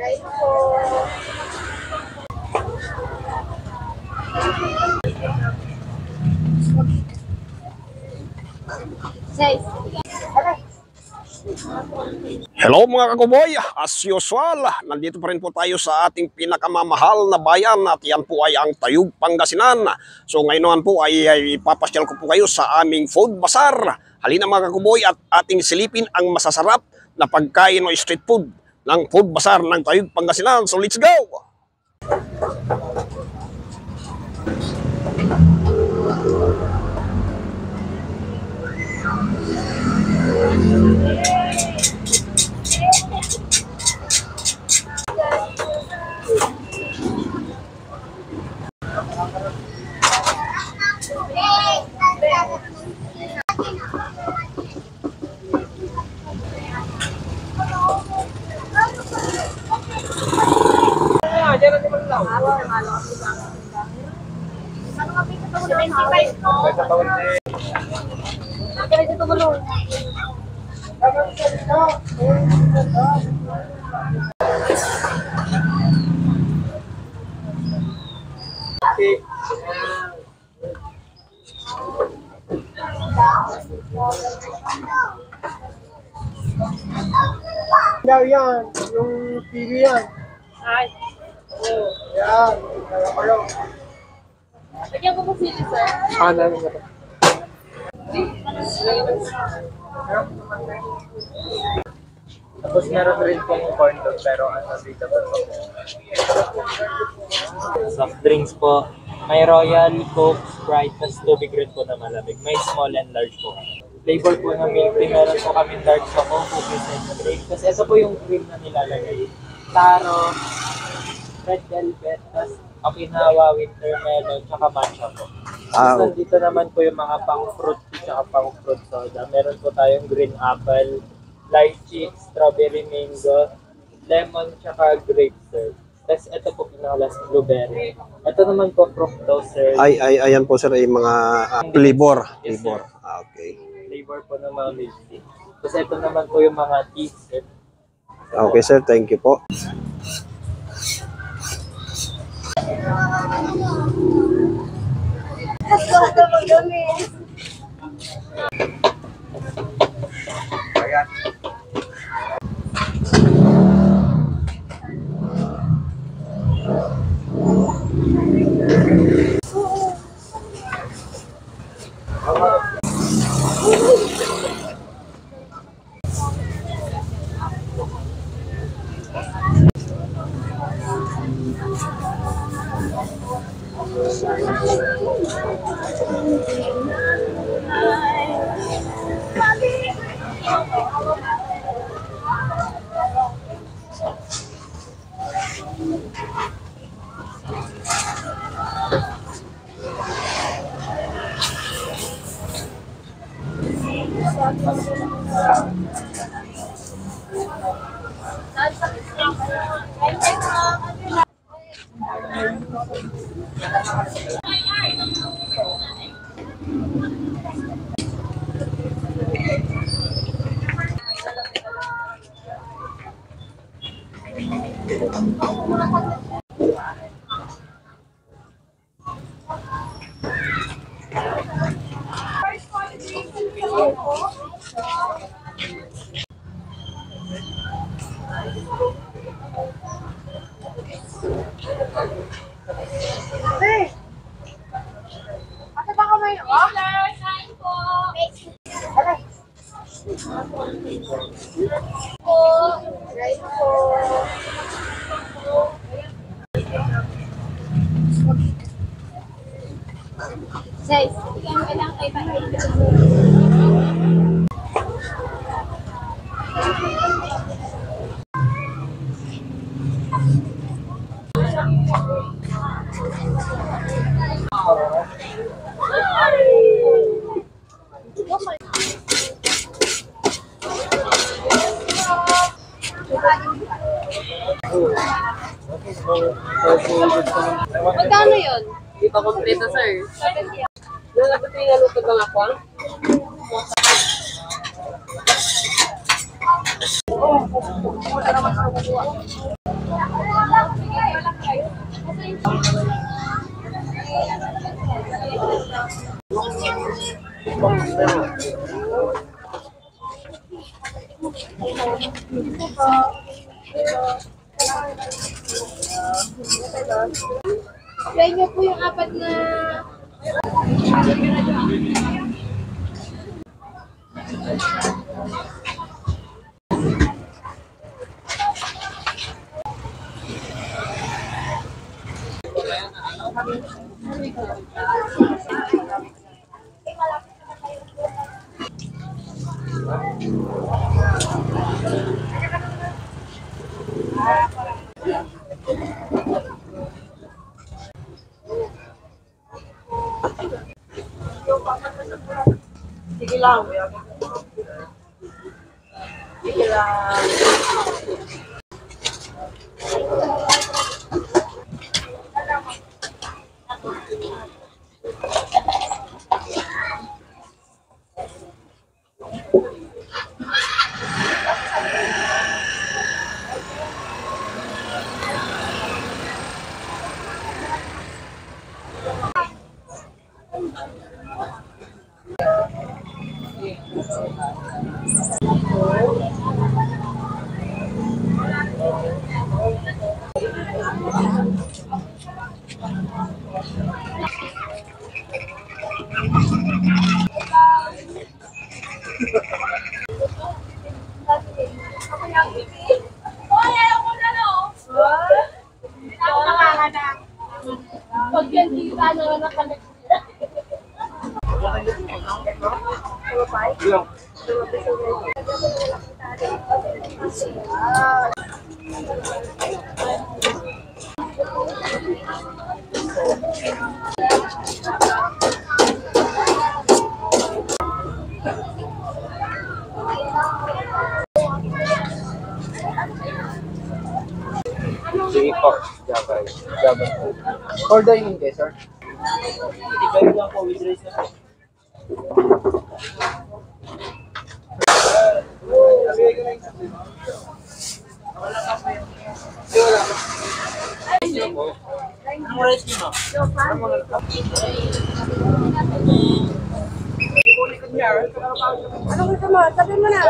Hello mga kakuboy, as usual, nandito pa rin po tayo sa ating pinakamamahal na bayan at yan po ay ang Tayug, Pangasinan. So ngayon naman po ay ipapasyal ko po kayo sa aming food bazaar. Halina mga kakuboy at ating silipin ang masasarap na pagkain o street food ng food bazaar ng Tayug, Pangasinan. So let's go! Yan, yung TV yan. Ay. Oh, yan. Kaya. Lagyan ko po sili, sir. Namin na to. Tapos meron rin pong corn dog pero unavailable po. Soft drinks po. May Royal, Coke, Sprite, tas tubig rin po na malamig. May small and large po. Flavor po ng milk tea, meron po kami dark choco, cookies and cream. Tapos ito po yung cream na nilalagay. Taro, red velvet, tas Okinawa, winter melon, tsaka matcha po. Tapos nandito naman po yung mga pang-fruit tea, tsaka pang-fruit soda. Meron po tayong green apple, lychee, strawberry mango, lemon, tsaka grape, sir. Tapos ito po pinakalas, blueberry. Ito naman po fructose, sir. Ayan po sir ay mga flavor. Yes, Flavor. Okay. Flavor po ng mga milk tea. Tapos ito naman po yung mga tea, sir. Okay sir, thank you po. Magkano yun? Di pa kompleto, sir. Nalabot yung naluto bang ako? Try niyo po yung apat na... Sige lang. Sige lang. Pag yan, kita na nakalagay. Sige po. Java. For dining kayo, sir. Ikaw lang po with rice na po. Anong rice niyo? Ano gusto mo? Sabi mo na.